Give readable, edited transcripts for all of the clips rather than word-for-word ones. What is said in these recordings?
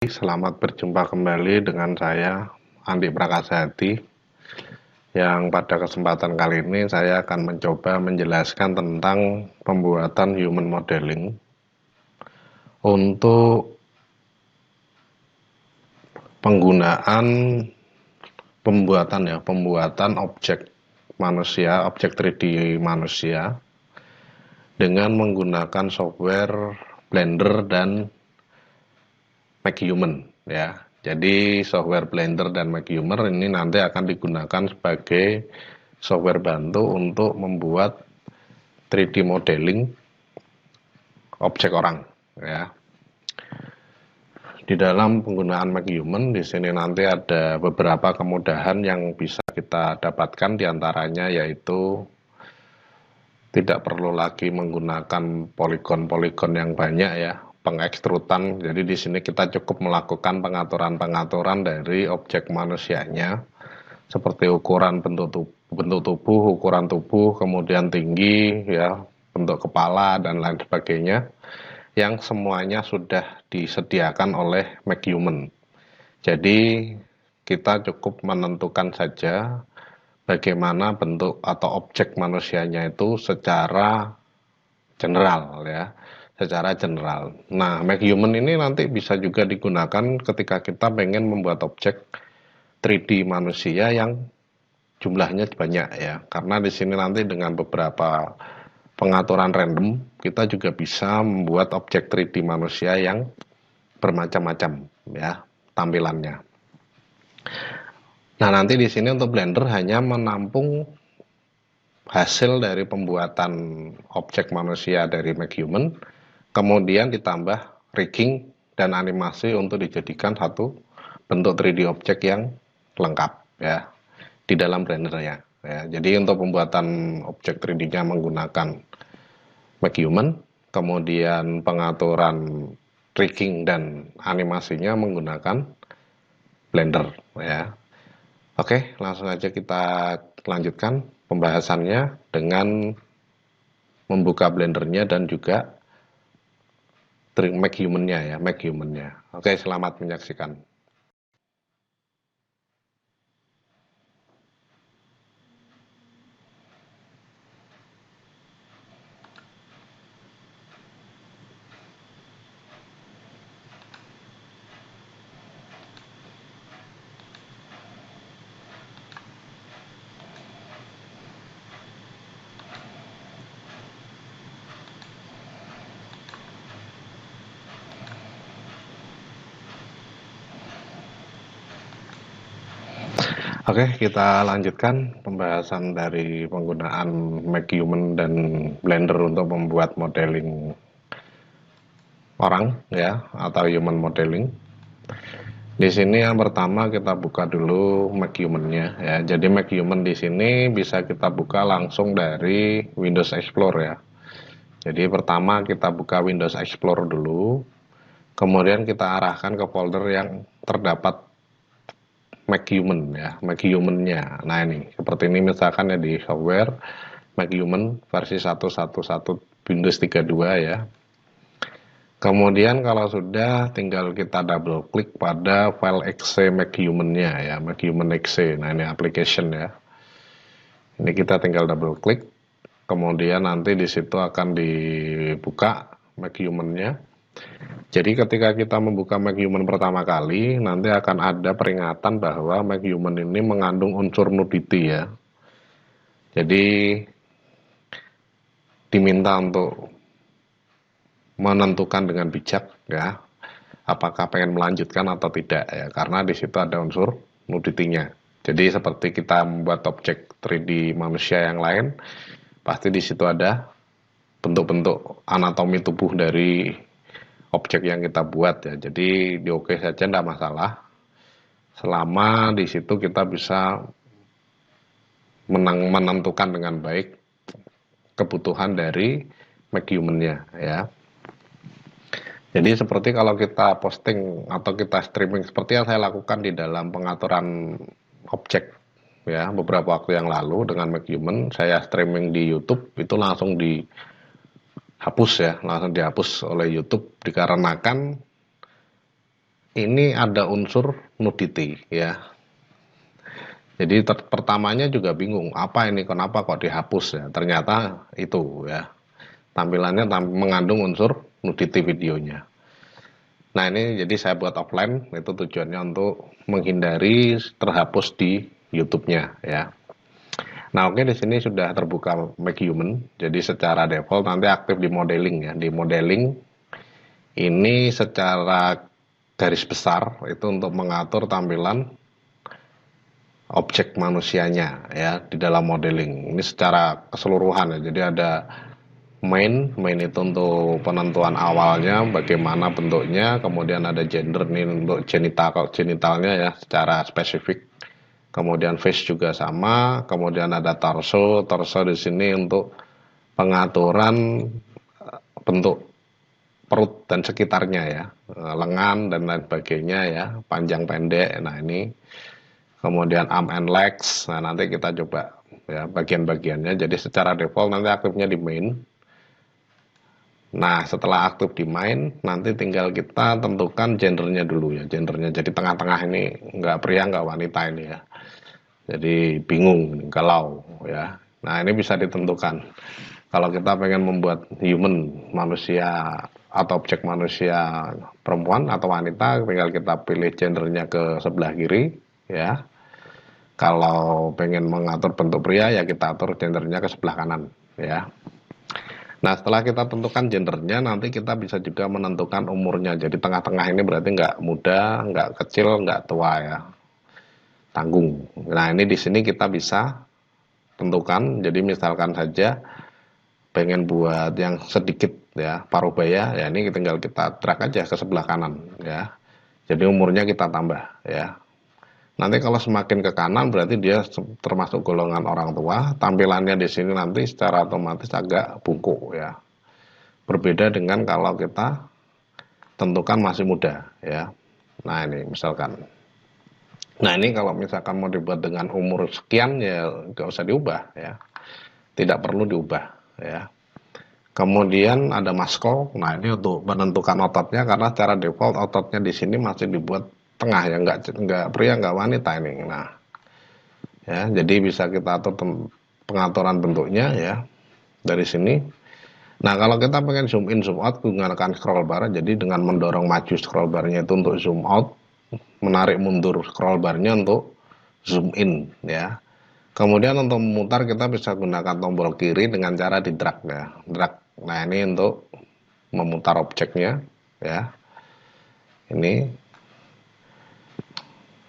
selamat berjumpa kembali dengan saya Andi Prakasahadi, yang pada kesempatan kali ini saya akan mencoba menjelaskan tentang pembuatan human modeling untuk penggunaan pembuatan objek manusia, objek 3D manusia dengan menggunakan software Blender dan MakeHuman ya. Jadi software Blender dan MakeHuman ini nanti akan digunakan sebagai software bantu untuk membuat 3D modeling objek orang ya. Di dalam penggunaan MakeHuman di sini nanti ada beberapa kemudahan yang bisa kita dapatkan, diantaranya yaitu tidak perlu lagi menggunakan poligon-poligon yang banyak ya, pengekstrudan. Jadi di sini kita cukup melakukan pengaturan-pengaturan dari objek manusianya, seperti ukuran bentuk tubuh, ukuran tubuh, kemudian tinggi ya, bentuk kepala dan lain sebagainya, yang semuanya sudah disediakan oleh MakeHuman. Jadi kita cukup menentukan saja bagaimana bentuk atau objek manusianya itu secara general ya, secara general. Nah, MakeHuman ini nanti bisa juga digunakan ketika kita pengen membuat objek 3D manusia yang jumlahnya banyak ya, karena di sini nanti dengan beberapa pengaturan random kita juga bisa membuat objek 3D manusia yang bermacam-macam ya tampilannya. Nah, nanti di sini untuk Blender hanya menampung hasil dari pembuatan objek manusia dari MakeHuman, kemudian ditambah rigging dan animasi untuk dijadikan satu bentuk 3D objek yang lengkap ya di dalam Blender-nya. Ya, jadi untuk pembuatan objek 3D-nya menggunakan MakeHuman, kemudian pengaturan rigging dan animasinya menggunakan Blender ya. Oke, langsung aja kita lanjutkan pembahasannya dengan membuka Blender-nya dan juga MakeHuman-nya ya, MakeHuman-nya. Oke, selamat menyaksikan. Oke, kita lanjutkan pembahasan dari penggunaan MakeHuman dan Blender untuk membuat modeling orang ya, atau human modeling. Di sini yang pertama kita buka dulu MakeHuman-nya ya. Jadi MakeHuman di sini bisa kita buka langsung dari Windows Explorer ya. Jadi pertama kita buka Windows Explorer dulu, kemudian kita arahkan ke folder yang terdapat MakeHuman ya, MakeHuman-nya. Nah ini, seperti ini misalkan ya di software MakeHuman versi 1.1.1 Windows 32 ya. Kemudian kalau sudah tinggal kita double klik pada file exe MakeHuman-nya ya, MakeHuman exe. Nah ini application ya. Ini kita tinggal double klik. Kemudian nanti di situ akan dibuka MakeHuman-nya. Jadi ketika kita membuka MakeHuman pertama kali, nanti akan ada peringatan bahwa MakeHuman ini mengandung unsur nudity ya. Jadi diminta untuk menentukan dengan bijak ya, apakah pengen melanjutkan atau tidak ya, karena di situ ada unsur nudity-nya. Jadi seperti kita membuat objek 3D manusia yang lain, pasti di situ ada bentuk-bentuk anatomi tubuh dari objek yang kita buat ya. Jadi di oke saja, tidak masalah, selama di situ kita bisa menentukan dengan baik kebutuhan dari MakeHuman-nya ya. Jadi seperti kalau kita posting atau kita streaming seperti yang saya lakukan di dalam pengaturan objek ya beberapa waktu yang lalu dengan MakeHuman, saya streaming di YouTube itu langsung dihapus ya, langsung dihapus oleh YouTube dikarenakan ini ada unsur nudity ya. Jadi pertamanya juga bingung, apa ini kenapa kok dihapus ya? Ternyata itu ya. Tampilannya mengandung unsur nudity videonya. Nah, ini jadi saya buat offline, itu tujuannya untuk menghindari terhapus di YouTube-nya ya. Nah, oke, di sini sudah terbuka Make Human. Jadi secara default nanti aktif di modeling ya. Di modeling ini secara garis besar itu untuk mengatur tampilan objek manusianya ya di dalam modeling. Ini secara keseluruhan ya. Jadi ada main itu untuk penentuan awalnya bagaimana bentuknya, kemudian ada gender nih untuk genitalnya ya secara spesifik. Kemudian face juga sama, kemudian ada torso di sini untuk pengaturan bentuk perut dan sekitarnya ya, lengan dan lain sebagainya ya, panjang pendek. Nah, ini kemudian arm and legs. Nah, nanti kita coba ya bagian-bagiannya. Jadi secara default nanti aktifnya di main. Nah, setelah aktif di main, nanti tinggal kita tentukan gendernya dulu ya. Gendernya jadi tengah-tengah ini nggak pria nggak wanita ini ya. Jadi bingung kalau ya. Nah, ini bisa ditentukan. Kalau kita pengen membuat human manusia atau objek manusia perempuan atau wanita, tinggal kita pilih gendernya ke sebelah kiri ya. Kalau pengen mengatur bentuk pria ya kita atur gendernya ke sebelah kanan ya. Nah, setelah kita tentukan gendernya, nanti kita bisa juga menentukan umurnya. Jadi tengah-tengah ini berarti nggak muda, nggak kecil, nggak tua ya, tanggung. Nah, ini di sini kita bisa tentukan. Jadi misalkan saja pengen buat yang sedikit ya, paruh baya, ya ini tinggal kita drag aja ke sebelah kanan ya. Jadi umurnya kita tambah ya. Nanti kalau semakin ke kanan berarti dia termasuk golongan orang tua. Tampilannya di sini nanti secara otomatis agak bungkuk ya. Berbeda dengan kalau kita tentukan masih muda ya. Nah, ini misalkan. Nah, ini kalau misalkan mau dibuat dengan umur sekian ya nggak usah diubah ya. Tidak perlu diubah ya. Kemudian ada maskul. Nah, ini untuk menentukan ototnya karena secara default ototnya di sini masih dibuat tengah ya, nggak pria nggak wanita ini. Nah, ya jadi bisa kita atur pengaturan bentuknya ya dari sini. Nah, kalau kita pengen zoom in, zoom out, gunakan scroll bar. Jadi dengan mendorong maju scroll barnya itu untuk zoom out, menarik mundur scroll barnya untuk zoom in ya. Kemudian untuk memutar kita bisa gunakan tombol kiri dengan cara di drag ya. Drag. Nah, ini untuk memutar objeknya ya. Ini.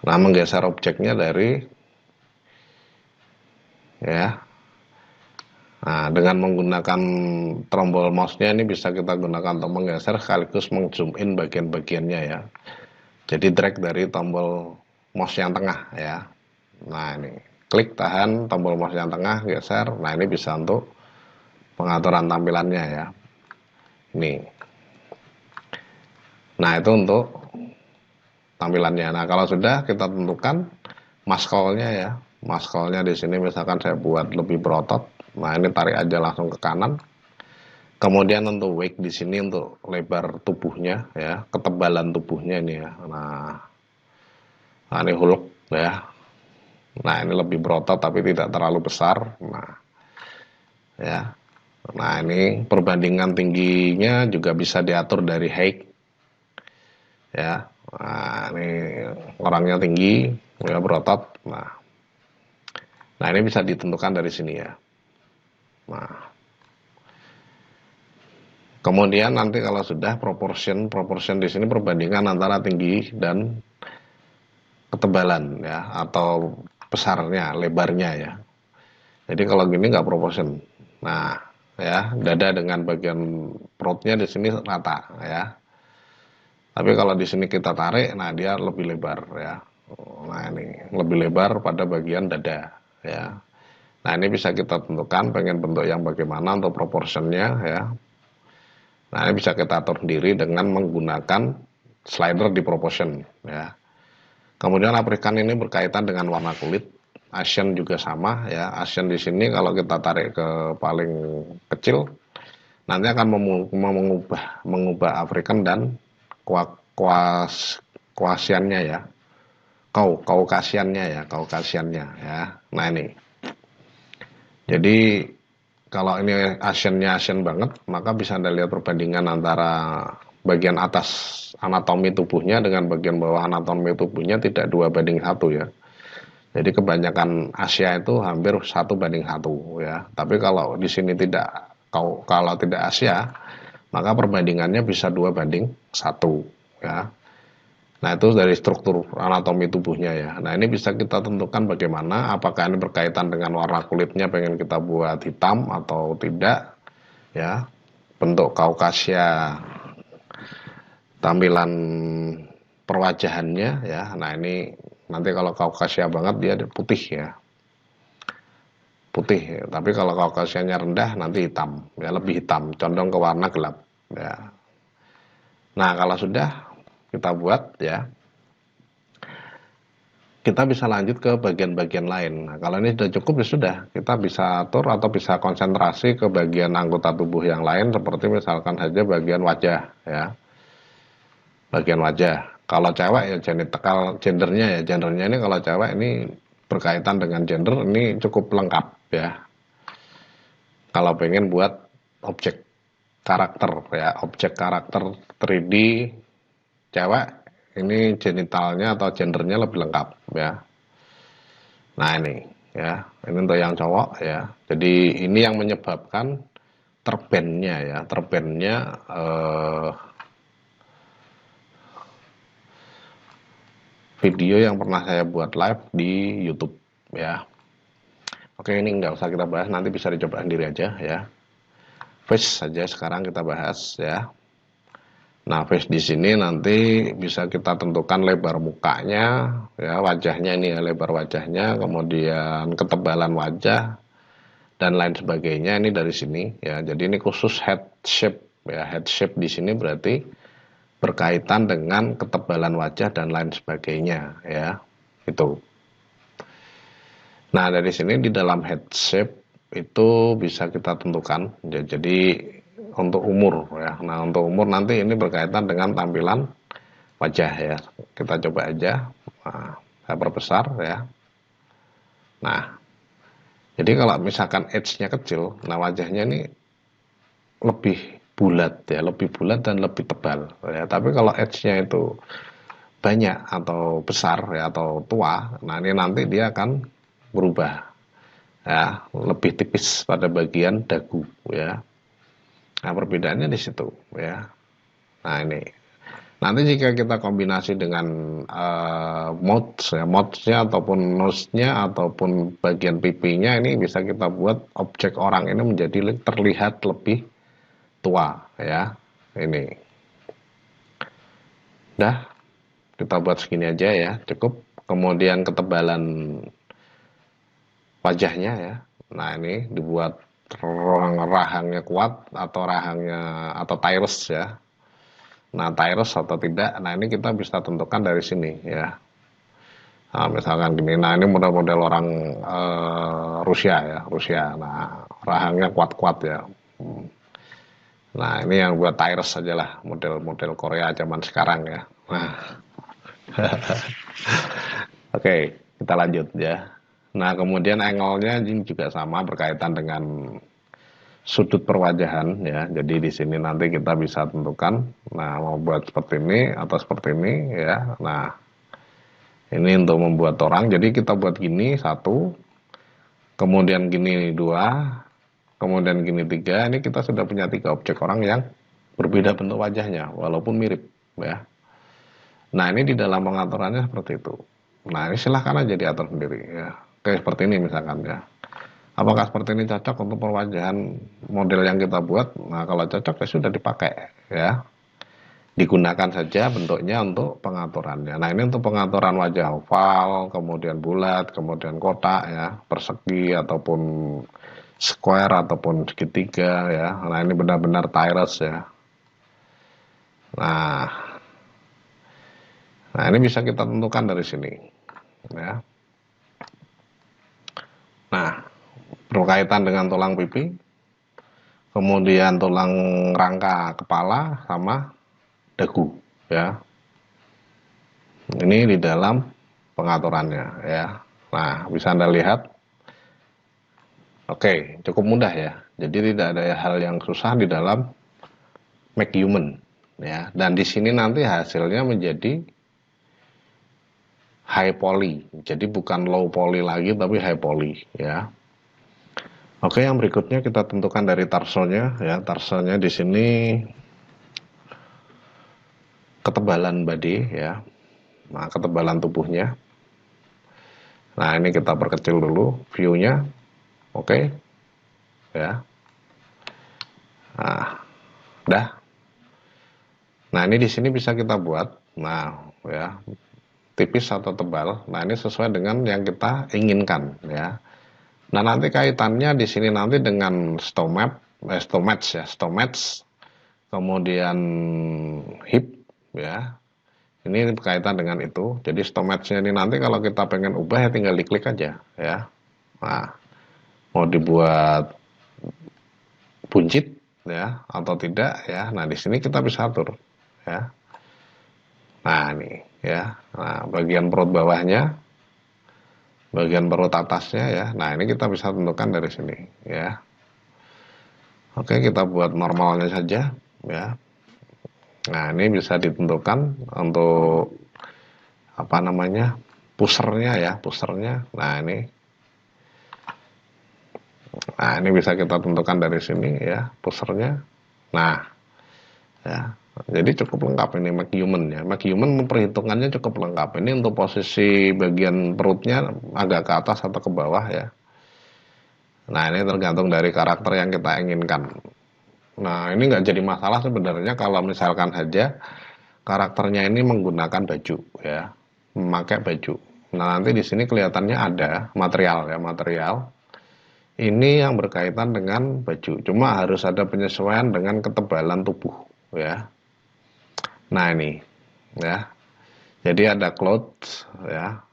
Nah, menggeser objeknya dari ya. Nah, dengan menggunakan tombol mouse-nya ini bisa kita gunakan untuk menggeser sekaligus meng-zoom in bagian-bagiannya ya. Jadi drag dari tombol mouse yang tengah ya. Nah, ini klik tahan tombol mouse yang tengah, geser. Nah, ini bisa untuk pengaturan tampilannya ya. Ini. Nah, itu untuk tampilannya. Nah, kalau sudah kita tentukan maskolnya ya. Maskolnya di sini misalkan saya buat lebih berotot. Nah, ini tarik aja langsung ke kanan. Kemudian untuk weight di sini untuk lebar tubuhnya ya, ketebalan tubuhnya ini ya. Nah ini hulk ya. Nah, ini lebih berotot tapi tidak terlalu besar. Nah, ya. Nah, ini perbandingan tingginya juga bisa diatur dari height ya. Nah, ini orangnya tinggi, ya berotot. Nah, ini bisa ditentukan dari sini ya. Nah, kemudian nanti kalau sudah proportion di sini perbandingan antara tinggi dan ketebalan ya atau besarnya, lebarnya ya. Jadi kalau gini nggak proportion. Nah, ya dada dengan bagian perutnya di sini rata ya. Tapi kalau di sini kita tarik, nah dia lebih lebar ya. Nah, ini lebih lebar pada bagian dada ya. Nah, ini bisa kita tentukan pengen bentuk yang bagaimana untuk proportionnya ya. Nah, ini bisa kita atur sendiri dengan menggunakan slider di proportion ya. Kemudian African ini berkaitan dengan warna kulit. Asian juga sama ya. Asian di sini kalau kita tarik ke paling kecil nanti akan mengubah African dan Kaukasiannya ya. Kaukasiannya ya. Nah ini. Jadi kalau ini Asian banget, maka bisa Anda lihat perbandingan antara bagian atas anatomi tubuhnya dengan bagian bawah anatomi tubuhnya tidak 2:1 ya. Jadi kebanyakan Asia itu hampir 1:1 ya. Tapi kalau di sini kalau tidak Asia, maka perbandingannya bisa 2:1 ya. Nah itu dari struktur anatomi tubuhnya ya. Nah ini bisa kita tentukan bagaimana, apakah ini berkaitan dengan warna kulitnya pengen kita buat hitam atau tidak ya. Bentuk Kaukasia, tampilan perwajahannya ya. Nah ini nanti kalau Kaukasia banget dia putih ya. Putih ya. Tapi kalau Kaukasianya rendah nanti hitam ya, lebih hitam, condong ke warna gelap ya. Nah kalau sudah kita buat ya, kita bisa lanjut ke bagian-bagian lain. Nah, kalau ini sudah cukup ya sudah, kita bisa atur atau bisa konsentrasi ke bagian anggota tubuh yang lain, seperti misalkan saja bagian wajah ya. Bagian wajah. Kalau cewek ya gendernya ini kalau cewek ini berkaitan dengan gender ini cukup lengkap ya. Kalau pengen buat objek karakter ya, objek karakter 3D cewek, ini genitalnya atau gendernya lebih lengkap ya. Nah ini ya, ini untuk yang cowok ya. Jadi ini yang menyebabkan terbandnya video yang pernah saya buat live di YouTube ya. Oke, ini nggak usah kita bahas, nanti bisa dicoba sendiri aja ya. Face saja sekarang kita bahas ya. Nah, face di sini nanti bisa kita tentukan lebar mukanya, ya wajahnya ini ya, lebar wajahnya, kemudian ketebalan wajah dan lain sebagainya ini dari sini ya. Jadi ini khusus head shape ya, head shape di sini berarti berkaitan dengan ketebalan wajah dan lain sebagainya ya. Itu. Nah, dari sini di dalam head shape itu bisa kita tentukan ya, jadi untuk umur ya. Nah, untuk umur nanti ini berkaitan dengan tampilan wajah ya. Kita coba aja. Nah, saya perbesar ya. Nah, jadi kalau misalkan edge-nya kecil, nah wajahnya ini lebih bulat ya, lebih bulat dan lebih tebal ya. Tapi kalau edge-nya itu banyak atau besar ya atau tua, nah ini nanti dia akan berubah ya, lebih tipis pada bagian dagu ya. Nah, perbedaannya di situ ya. Nah, ini. Nanti jika kita kombinasi dengan mods-nya ataupun nose-nya ataupun bagian pipinya, ini bisa kita buat objek orang ini menjadi terlihat lebih tua ya. Ini. Dah, kita buat segini aja ya, cukup. Kemudian ketebalan wajahnya ya. Nah, ini dibuat rahangnya kuat atau rahangnya atau tyrus ya. Nah, tyrus atau tidak, nah ini kita bisa tentukan dari sini ya. Nah, misalkan gini, nah ini model-model orang Rusia ya, Rusia. Nah, rahangnya kuat-kuat ya. Nah, ini yang buat tyrus saja lah, model-model Korea zaman sekarang ya. Nah, oke, kita lanjut ya. Nah, kemudian angle-nya ini juga sama berkaitan dengan sudut perwajahan ya. Jadi di sini nanti kita bisa tentukan, nah mau buat seperti ini atau seperti ini ya. Nah, ini untuk membuat orang. Jadi kita buat gini satu, kemudian gini dua, kemudian gini tiga. Ini kita sudah punya 3 objek orang yang berbeda bentuk wajahnya, walaupun mirip ya. Nah, ini di dalam pengaturannya seperti itu. Nah, ini silahkan aja diatur sendiri ya. Kayak seperti ini misalkan ya. Apakah seperti ini cocok untuk perwajahan model yang kita buat? Nah, kalau cocok ya sudah dipakai ya. Digunakan saja bentuknya untuk pengaturannya. Nah, ini untuk pengaturan wajah oval, kemudian bulat, kemudian kotak ya, persegi ataupun square ataupun segitiga ya. Nah, ini benar-benar tyrus ya. Nah, ini bisa kita tentukan dari sini ya. Nah, berkaitan dengan tulang pipi, kemudian tulang rangka kepala sama dagu ya. Ini di dalam pengaturannya ya. Nah, bisa Anda lihat. Oke, cukup mudah ya. Jadi tidak ada hal yang susah di dalam Make Human ya. Dan di sini nanti hasilnya menjadi high poly. Jadi bukan low poly lagi tapi high poly ya. Oke, yang berikutnya kita tentukan dari tarsonya ya. Tarsonya di sini ketebalan body ya. Nah, ketebalan tubuhnya. Nah, ini kita perkecil dulu view-nya. Oke. Ya. Nah, dah. Nah, ini di sini bisa kita buat. Nah, ya, tipis atau tebal. Nah, ini sesuai dengan yang kita inginkan ya. Nah, nanti kaitannya di sini nanti dengan stomach, kemudian hip ya. Ini berkaitan dengan itu. Jadi stomachnya ini nanti kalau kita pengen ubah ya tinggal diklik aja ya. Nah, mau dibuat buncit ya atau tidak ya. Nah, di sini kita bisa atur ya. Nah, ini ya. Nah, bagian perut bawahnya, bagian perut atasnya ya. Nah, ini kita bisa tentukan dari sini ya. Oke, kita buat normalnya saja ya. Nah, ini bisa ditentukan untuk apa namanya? Pusernya ya, pusernya. Nah, ini. Nah, ini bisa kita tentukan dari sini ya, pusernya. Nah, ya. Jadi cukup lengkap ini Make Human ya. Make Human memperhitungannya cukup lengkap. Ini untuk posisi bagian perutnya agak ke atas atau ke bawah ya. Nah, ini tergantung dari karakter yang kita inginkan. Nah, ini nggak jadi masalah sebenarnya kalau misalkan saja karakternya ini menggunakan baju ya, memakai baju. Nah, nanti di sini kelihatannya ada material ya, material. Ini yang berkaitan dengan baju. Cuma harus ada penyesuaian dengan ketebalan tubuh ya. Nah, ini ya. Jadi ada clothes ya.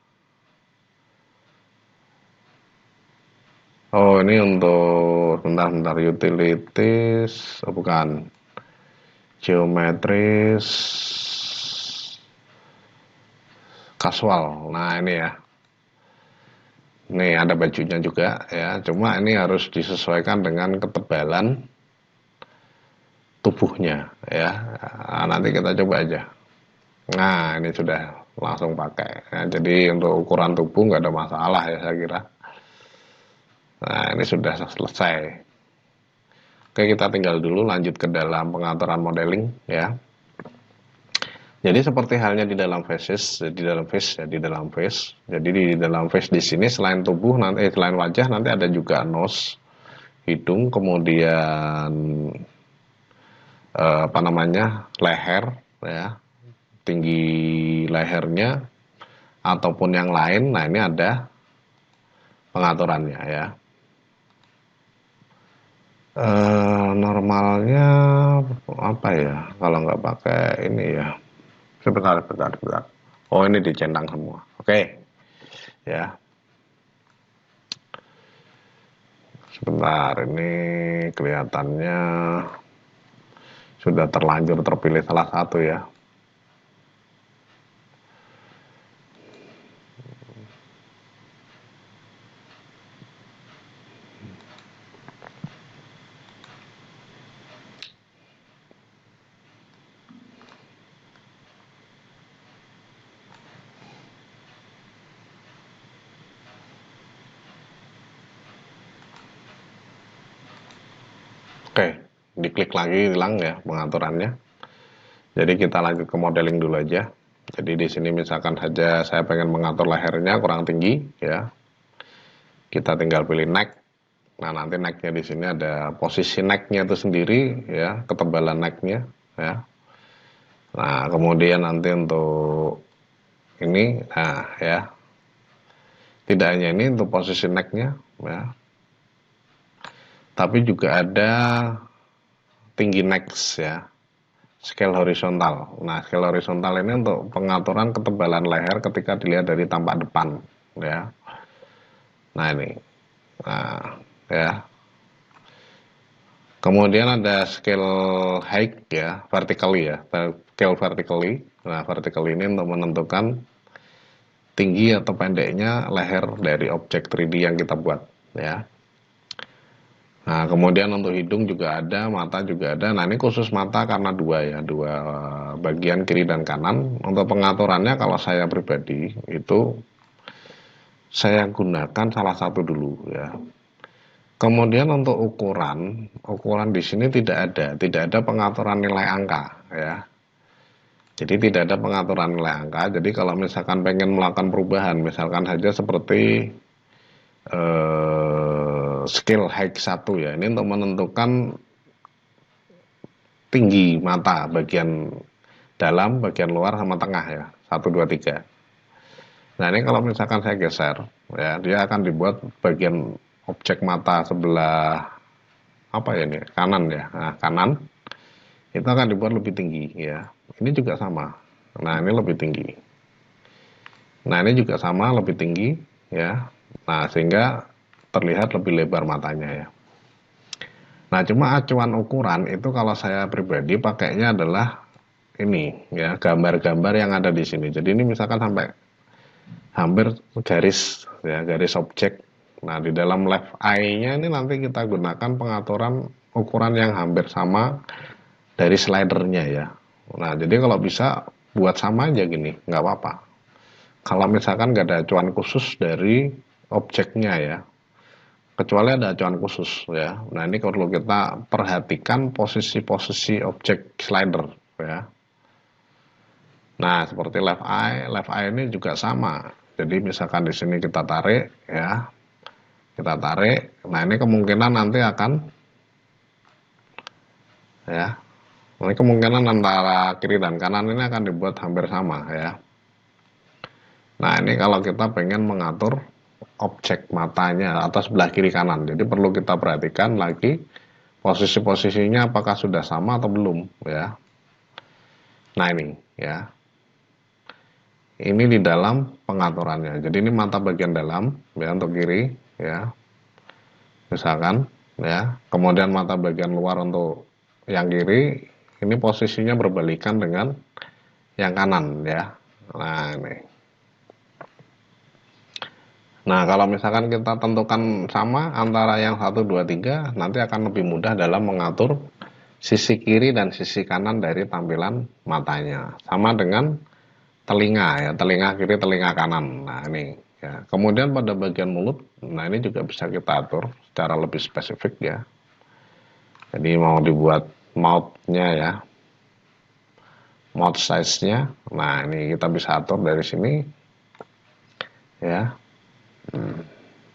Oh, ini untuk bentar utilities, oh, bukan. Geometris casual. Nah, ini ya. Nih ada bajunya juga ya. Cuma ini harus disesuaikan dengan ketebalan tubuhnya ya. Nah, nanti kita coba aja. Nah, ini sudah langsung pakai. Nah, jadi untuk ukuran tubuh nggak ada masalah ya saya kira. Nah, ini sudah selesai. Oke, kita tinggal dulu lanjut ke dalam pengaturan modeling ya. Jadi seperti halnya di dalam faces, di dalam face ya, di dalam face. Jadi di dalam face di sini selain tubuh nanti selain wajah nanti ada juga nose, hidung, kemudian apa namanya? Leher ya. Tinggi lehernya ataupun yang lain. Nah, ini ada pengaturannya ya. Normalnya apa ya? Kalau nggak pakai ini ya. Sebentar. Oh, ini dicentang semua. Oke. Ya. Sebentar, ini kelihatannya sudah terlanjur terpilih salah satu ya. Oke, diklik lagi hilang ya pengaturannya. Jadi kita lanjut ke modeling dulu aja. Jadi di sini misalkan saja saya pengen mengatur lehernya kurang tinggi ya. Kita tinggal pilih neck. Nah, nanti necknya di sini ada posisi necknya itu sendiri ya, ketebalan necknya ya. Nah, kemudian nanti untuk ini, nah ya. Tidak hanya ini untuk posisi necknya ya. Tapi juga ada tinggi next ya, scale horizontal. Nah, scale horizontal ini untuk pengaturan ketebalan leher ketika dilihat dari tampak depan ya. Nah, ini. Nah, ya. Kemudian ada scale height ya, vertically ya, scale vertically. Nah, vertically ini untuk menentukan tinggi atau pendeknya leher dari objek 3D yang kita buat ya. Nah, kemudian untuk hidung juga ada, mata juga ada. Nah, ini khusus mata karena dua ya, dua bagian kiri dan kanan. Untuk pengaturannya kalau saya pribadi itu saya gunakan salah satu dulu ya. Kemudian untuk ukuran di sini tidak ada pengaturan nilai angka ya. Jadi tidak ada pengaturan nilai angka. Jadi kalau misalkan pengen melakukan perubahan, misalkan saja seperti scale height 1 ya. Ini untuk menentukan tinggi mata bagian dalam, bagian luar sama tengah ya. 1 2 3. Nah, ini kalau misalkan saya geser ya, dia akan dibuat bagian objek mata sebelah apa ya ini? Kanan ya. Nah, kanan itu akan dibuat lebih tinggi ya. Ini juga sama. Nah, ini lebih tinggi. Nah, ini juga sama, lebih tinggi ya. Nah, sehingga terlihat lebih lebar matanya ya. Nah, cuma acuan ukuran itu kalau saya pribadi pakainya adalah ini ya, gambar-gambar yang ada di sini. Jadi ini misalkan sampai hampir garis ya, garis objek. Nah, di dalam left eye-nya ini nanti kita gunakan pengaturan ukuran yang hampir sama dari slidernya ya. Nah, jadi kalau bisa buat sama aja gini, nggak apa-apa. Kalau misalkan nggak ada acuan khusus dari objeknya ya, kecuali ada acuan khusus ya. Nah, ini perlu kita perhatikan posisi-posisi objek slider ya. Nah, seperti left eye ini juga sama. Jadi misalkan di sini kita tarik ya, kita tarik. Nah, ini kemungkinan nanti akan ya, ini kemungkinan antara kiri dan kanan ini akan dibuat hampir sama ya. Nah, ini kalau kita pengen mengatur objek matanya atau sebelah kiri kanan. Jadi perlu kita perhatikan lagi posisi-posisinya apakah sudah sama atau belum ya. Nah, ini ya. Ini di dalam pengaturannya. Jadi ini mata bagian dalam ya untuk kiri ya. Misalkan ya. Kemudian mata bagian luar untuk yang kiri ini posisinya berbalikan dengan yang kanan ya. Nah, ini. Nah, kalau misalkan kita tentukan sama antara yang 1, 2, 3, nanti akan lebih mudah dalam mengatur sisi kiri dan sisi kanan dari tampilan matanya. Sama dengan telinga ya, telinga kiri, telinga kanan. Nah, ini ya. Kemudian pada bagian mulut, nah ini juga bisa kita atur secara lebih spesifik ya. Jadi mau dibuat mouth-nya ya, mouth size-nya. Nah, ini kita bisa atur dari sini ya.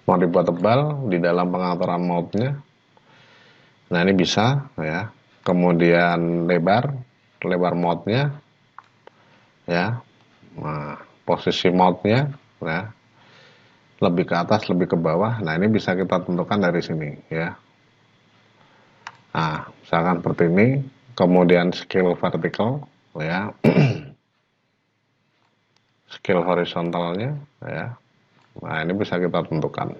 Mau dibuat tebal di dalam pengaturan mouth-nya. Nah, ini bisa ya. Kemudian lebar mouth-nya ya. Nah, posisi mouth-nya ya. Lebih ke atas, lebih ke bawah. Nah, ini bisa kita tentukan dari sini ya. Nah, misalkan seperti ini. Kemudian scale vertical ya. Scale horizontalnya ya. Nah, ini bisa kita tentukan.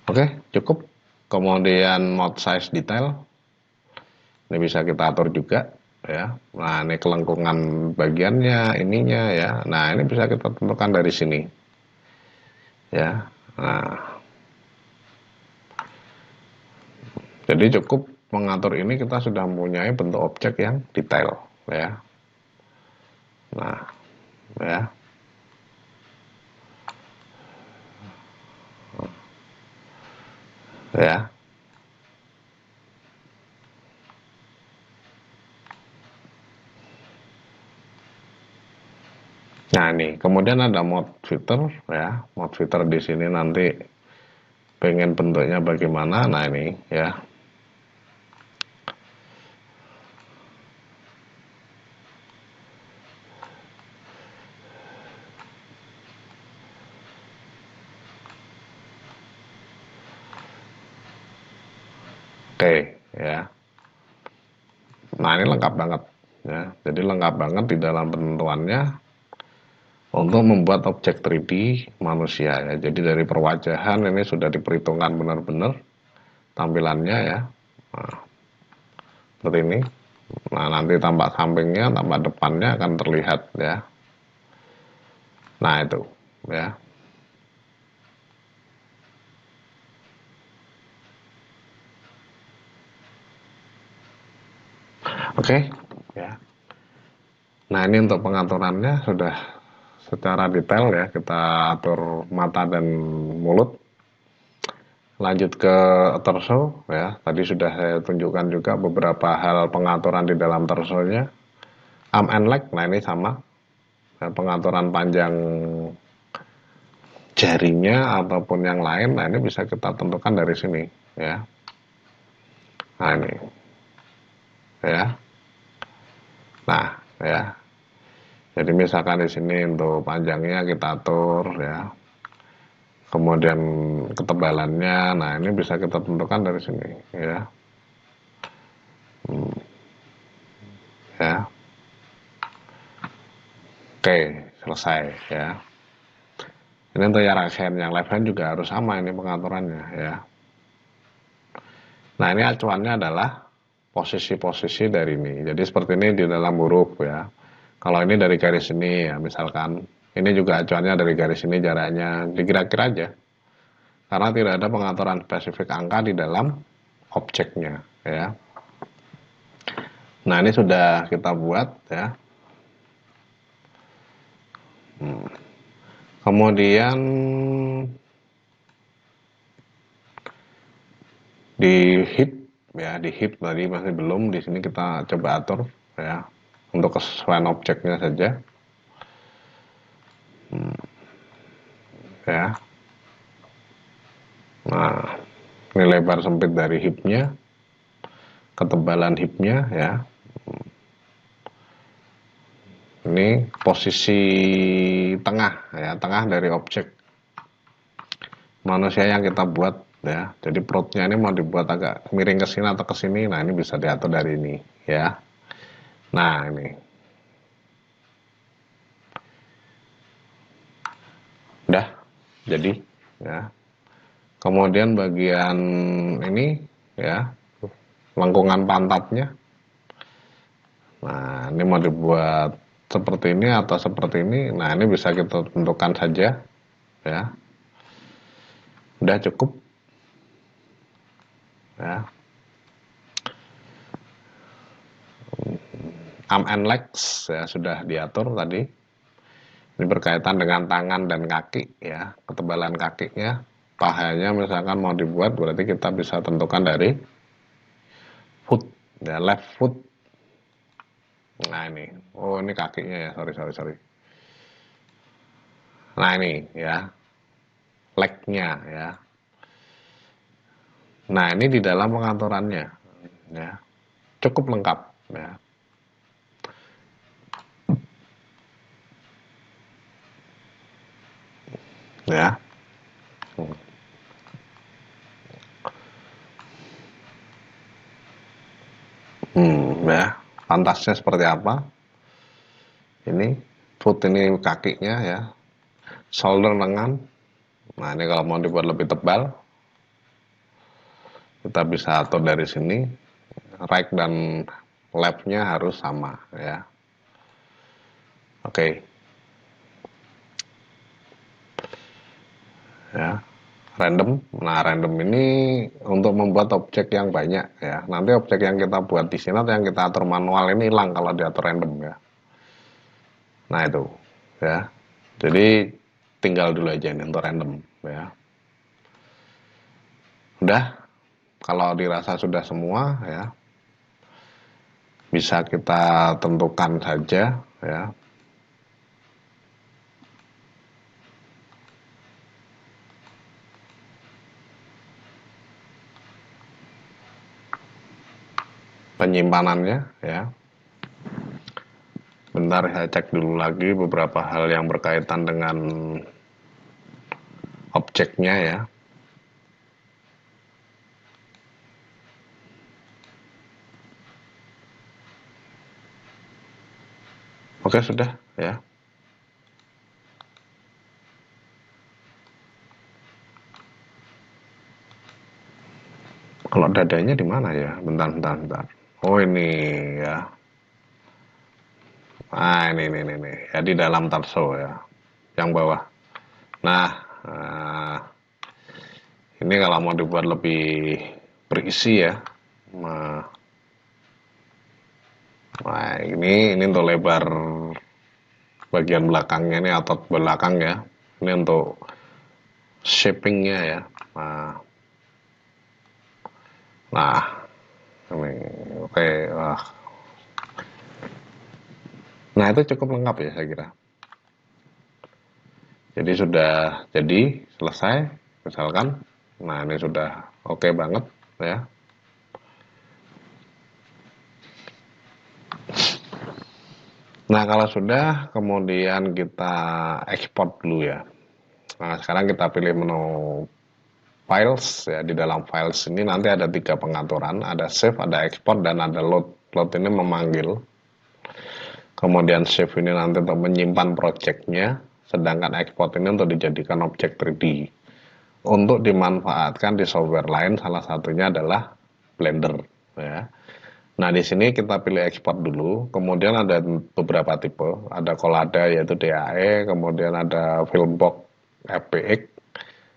Oke, cukup. Kemudian mouth size detail. Ini bisa kita atur juga ya. Nah, ini kelengkungan bagiannya, ininya ya. Nah, ini bisa kita tentukan dari sini. Ya. Nah. Jadi cukup mengatur ini kita sudah mempunyai bentuk objek yang detail ya. Nah, ya. Ya. Nah, ini kemudian ada mode filter ya. Mode filter di sini nanti pengen bentuknya bagaimana. Nah, ini ya. Oke, ya. Nah, ini lengkap banget ya. Jadi lengkap banget di dalam penentuannya untuk membuat objek 3D manusia ya. Jadi dari perwajahan ini sudah diperhitungkan benar-benar tampilannya ya. Nah, seperti ini. Nah, nanti tampak sampingnya, tampak depannya akan terlihat ya. Nah, itu ya. Oke, ya. Nah, ini untuk pengaturannya sudah secara detail ya, kita atur mata dan mulut. Lanjut ke torso ya. Tadi sudah saya tunjukkan juga beberapa hal pengaturan di dalam torsonya. Arm and leg, nah ini sama. Pengaturan panjang jarinya ataupun yang lain, nah ini bisa kita tentukan dari sini ya. Nah ini ya. Nah ya. Jadi misalkan di sini untuk panjangnya kita atur ya. Kemudian ketebalannya, nah ini bisa kita tentukan dari sini ya. Ya. Oke, selesai ya. Ini untuk yang right hand, yang left hand juga harus sama ini pengaturannya ya. Nah ini acuannya adalah posisi-posisi dari ini. Jadi seperti ini di dalam huruf ya. Kalau ini dari garis ini ya misalkan. Ini juga acuannya dari garis ini jaraknya. Dikira-kira aja. Karena tidak ada pengaturan spesifik angka di dalam objeknya ya. Nah ini sudah kita buat ya. Kemudian di hip ya, di hip tadi masih belum, di sini kita coba atur ya untuk kesesuaian objeknya saja ya. Nah ini lebar sempit dari hipnya, ketebalan hipnya ya. Ini posisi tengah ya, tengah dari objek manusia yang kita buat ya. Jadi perutnya ini mau dibuat agak miring ke sini atau ke sini, nah ini bisa diatur dari ini ya. Nah ini udah jadi ya. Kemudian bagian ini ya, lengkungan pantatnya. Nah ini mau dibuat seperti ini atau seperti ini, nah ini bisa kita tentukan saja ya. Udah cukup ya. Arm and legs ya sudah diatur tadi. Ini berkaitan dengan tangan dan kaki ya, ketebalan kakinya. Pahanya misalkan mau dibuat berarti kita bisa tentukan dari foot ya, left foot. Nah ini, oh ini kakinya ya, sorry. Nah ini ya, legnya ya. Nah ini di dalam pengaturannya ya, cukup lengkap ya. Ya. Ya, pantasnya seperti apa? Ini foot ini kakinya ya, shoulder lengan. Nah ini kalau mau dibuat lebih tebal, kita bisa atur dari sini. Right dan left-nya harus sama ya. Oke. Ya. Random. Nah, random ini untuk membuat objek yang banyak ya. Nanti objek yang kita buat di sini atau yang kita atur manual ini hilang kalau diatur random ya. Nah, itu ya. Jadi tinggal dulu aja ini untuk random ya. Udah, kalau dirasa sudah semua ya, bisa kita tentukan saja ya. Penyimpanannya ya. Bentar saya cek dulu lagi beberapa hal yang berkaitan dengan objeknya ya. Oke, sudah ya. Kalau dadanya di mana ya? Bentar. Oh ini ya. Ah ini. Ya di dalam torso ya. yang bawah. Nah, ini kalau mau dibuat lebih berisi ya. Nah, ini untuk lebar bagian belakangnya, ini otot belakang ya. Ini untuk shapingnya ya. Nah, ini oke. Nah, itu cukup lengkap ya saya kira. Jadi sudah jadi selesai misalkan. Nah, ini sudah oke banget ya. Nah, kalau sudah kemudian kita ekspor dulu ya. Nah, sekarang kita pilih menu files ya. Di dalam files ini nanti ada 3 pengaturan, ada save, ada export, dan ada load. Load ini memanggil. Kemudian save ini nanti untuk menyimpan projectnya, sedangkan export ini untuk dijadikan objek 3D. Untuk dimanfaatkan di software lain, salah satunya adalah Blender ya. Nah, di sini kita pilih ekspor dulu, kemudian ada beberapa tipe, ada Collada yaitu DAE, kemudian ada Filmbox FBX,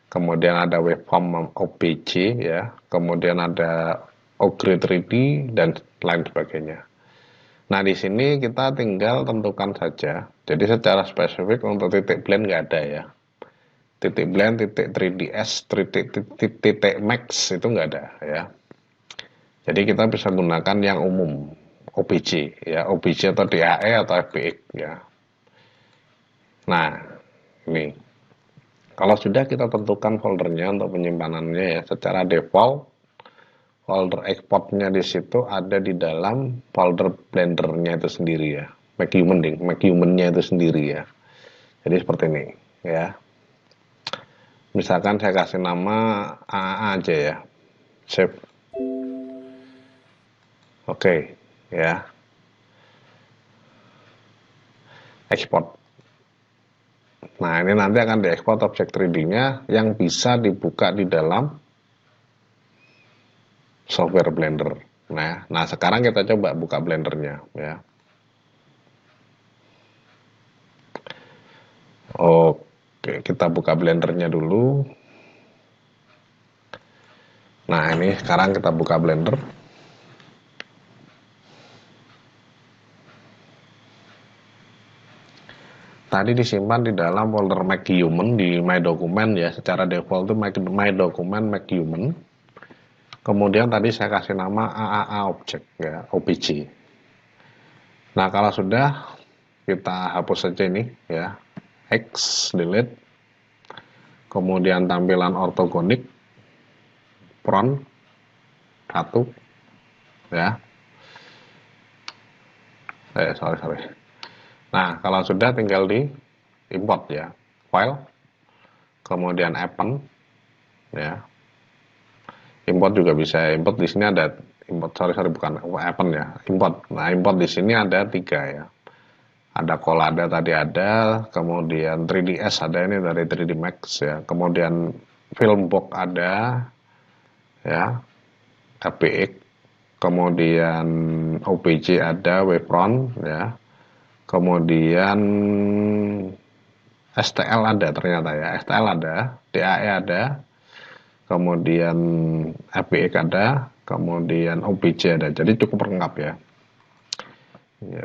kemudian ada Waveform OBJ ya, kemudian ada Ogre 3D dan lain sebagainya. Nah, di sini kita tinggal tentukan saja. Jadi secara spesifik untuk titik blend nggak ada ya. Titik blend, titik 3ds, titik max itu nggak ada ya. Jadi kita bisa gunakan yang umum, OBJ ya, OBJ atau DAE atau FBX ya. Nah, ini kalau sudah kita tentukan foldernya untuk penyimpanannya ya, secara default folder exportnya di situ ada di dalam folder blendernya itu sendiri ya, Make Human-nya itu sendiri ya. Jadi seperti ini ya. Misalkan saya kasih nama AAA aja ya, save. Oke ya, export. Nah, ini nanti akan diekspor objek 3D-nya yang bisa dibuka di dalam software Blender. Nah, sekarang kita coba buka Blendernya ya. Oke, kita buka Blendernya dulu. Nah, ini sekarang kita buka Blender. Tadi disimpan di dalam folder Make Human di My Document ya. Secara default itu My Document Make Human. Kemudian tadi saya kasih nama AAA Object ya, OBJ. Nah, kalau sudah kita hapus saja ini ya. X, delete. Kemudian tampilan ortogonik front 1 ya. Sorry. Nah, kalau sudah tinggal di import ya. File, kemudian open ya. Import juga bisa. Import di sini ada import, bukan open ya. Import. Nah, import di sini ada 3 ya. Ada Collada tadi ada, kemudian 3ds ada, ini dari 3D Max ya. Kemudian Filmbox ada ya. FBX, kemudian OBJ ada, Wavefront ya. Kemudian STL ada ternyata ya, STL ada, DAE ada, kemudian FBX ada, kemudian OBJ ada. Jadi cukup lengkap ya.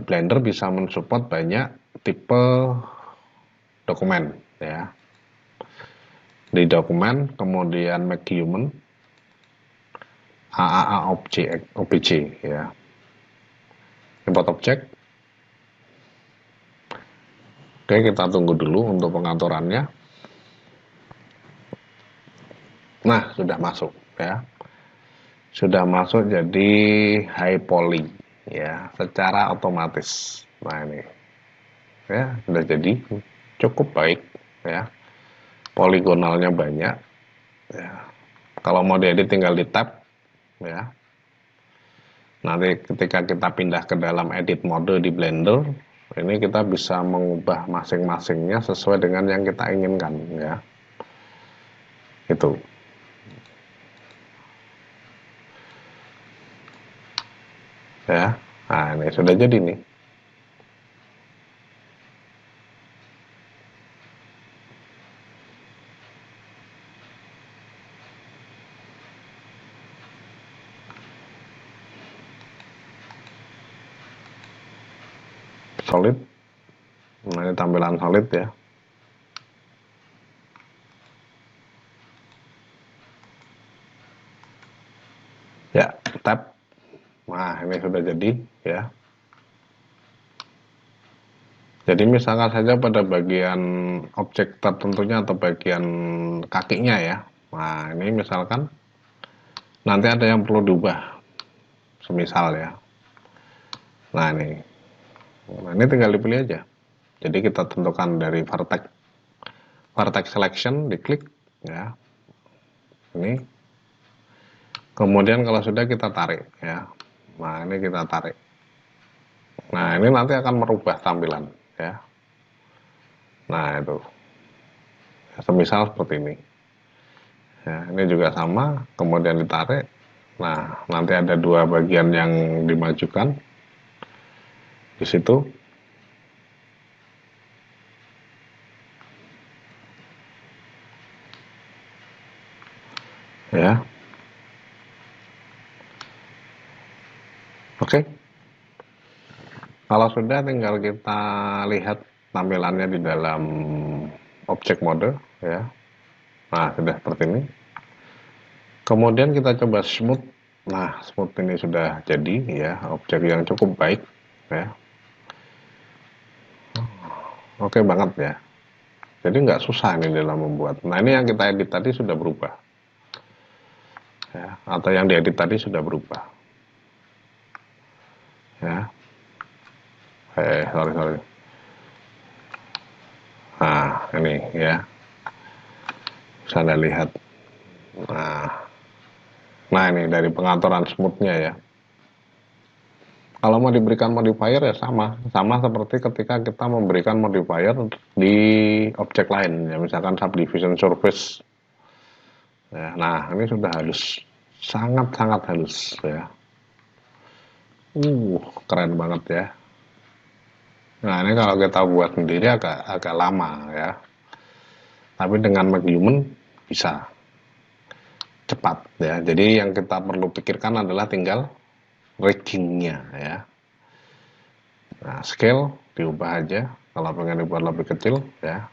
Blender bisa mensupport banyak tipe dokumen ya. Di dokumen, kemudian Make Human, AAA OBJ ya. Import object. Oke, kita tunggu dulu untuk pengaturannya. Nah, sudah masuk ya. Sudah masuk jadi high poly ya, secara otomatis. Nah, ini ya sudah jadi cukup baik ya. Poligonalnya banyak ya. Kalau mau diedit tinggal di tab ya. Nanti ketika kita pindah ke dalam edit mode di Blender, ini kita bisa mengubah masing-masingnya sesuai dengan yang kita inginkan ya. Itu. Ya. Nah, ini sudah jadi nih. solid. Nah, ini tampilan solid ya. Ya, tab. Nah, ini sudah jadi ya. Jadi misalkan saja pada bagian objek tertentunya atau bagian kakinya ya. Nah, ini misalkan nanti ada yang perlu diubah. Semisal ya. Nah, ini tinggal dipilih aja. Jadi kita tentukan dari vertex selection, diklik ya. Ini. Kemudian kalau sudah kita tarik ya. Nah, ini kita tarik. Nah, ini nanti akan merubah tampilan ya. Nah, itu. Semisal seperti ini. Ya, ini juga sama, kemudian ditarik. Nah, nanti ada dua bagian yang dimajukan di situ. Ya. Oke. Kalau sudah tinggal kita lihat tampilannya di dalam objek mode ya. Nah, sudah seperti ini. Kemudian kita coba smooth. Nah, smooth ini sudah jadi ya, objek yang cukup baik ya. Oke banget ya. Jadi nggak susah ini dalam membuat. Nah, ini yang kita edit tadi sudah berubah. Ya, atau yang diedit tadi sudah berubah. Ya. Sorry. Nah, ini ya. Bisa Anda lihat. Nah ini dari pengaturan smoothnya ya. Kalau mau diberikan modifier ya sama seperti ketika kita memberikan modifier di objek lain ya, misalkan subdivision surface. Ya, nah ini sudah halus, sangat halus ya. Keren banget ya. Nah ini kalau kita buat sendiri agak lama ya. Tapi dengan MacHuman bisa cepat ya. Jadi yang kita perlu pikirkan adalah tinggal riggingnya ya. Nah, scale diubah aja kalau pengen dibuat lebih kecil ya.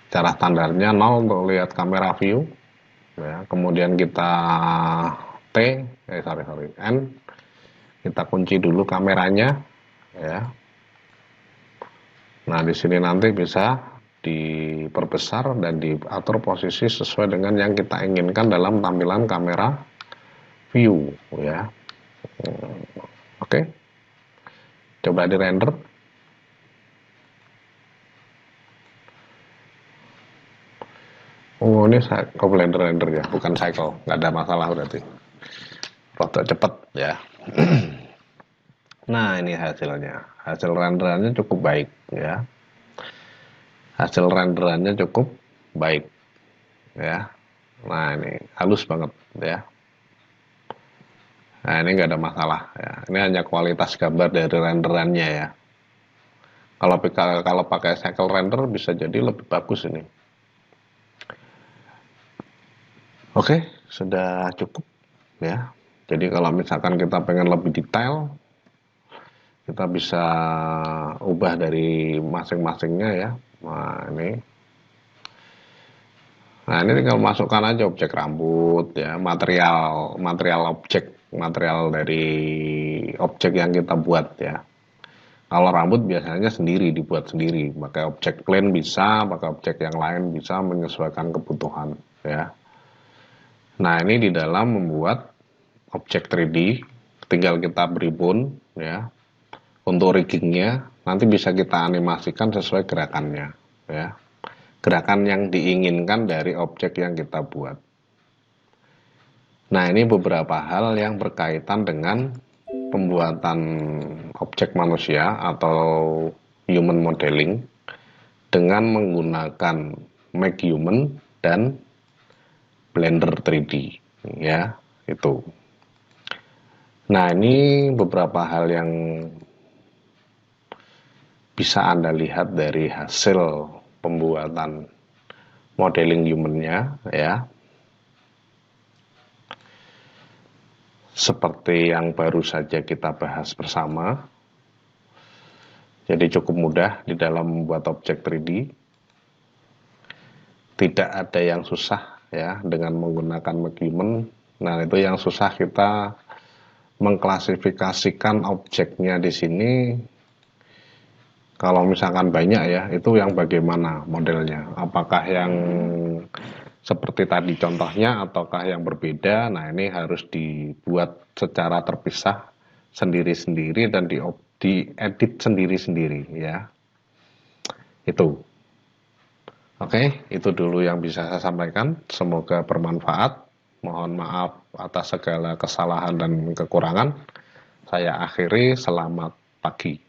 Cara standarnya 0 untuk lihat kamera view ya. Kemudian kita N, kita kunci dulu kameranya ya. Nah, di sini nanti bisa diperbesar dan diatur posisi sesuai dengan yang kita inginkan dalam tampilan kamera view ya. Oke. Coba di render. Oh, ini render ya, bukan cycle, nggak ada masalah berarti. Rotok cepet ya. Nah, ini hasilnya. Hasil renderannya cukup baik ya. Hasil renderannya cukup baik ya. Nah, ini halus banget ya. Nah, ini nggak ada masalah ya. Ini hanya kualitas gambar dari renderannya ya. Kalau pakai cycle render bisa jadi lebih bagus ini. Oke, sudah cukup ya. Jadi kalau misalkan kita pengen lebih detail, kita bisa ubah dari masing-masingnya ya. Nah ini tinggal masukkan aja objek rambut ya, material dari objek yang kita buat ya. Kalau rambut biasanya dibuat sendiri, pakai objek plain bisa, pakai objek yang lain bisa, menyesuaikan kebutuhan ya. Nah ini di dalam membuat objek 3D, tinggal kita beri bone ya. Untuk riggingnya nanti bisa kita animasikan sesuai gerakannya ya. Gerakan yang diinginkan dari objek yang kita buat. Nah ini beberapa hal yang berkaitan dengan pembuatan objek manusia atau human modeling dengan menggunakan MacHuman dan Blender 3D ya, itu. Nah ini beberapa hal yang bisa Anda lihat dari hasil pembuatan modeling humannya ya. Seperti yang baru saja kita bahas bersama Jadi cukup mudah di dalam membuat objek 3D. Tidak ada yang susah ya dengan menggunakan Mageman. Nah, itu yang susah kita mengklasifikasikan objeknya di sini. Kalau misalkan banyak ya, itu yang bagaimana modelnya? Apakah yang seperti tadi contohnya ataukah yang berbeda? Nah, ini harus dibuat secara terpisah sendiri-sendiri dan diedit sendiri-sendiri ya. Itu. Oke, itu dulu yang bisa saya sampaikan. Semoga bermanfaat. Mohon maaf atas segala kesalahan dan kekurangan. Saya akhiri, selamat pagi.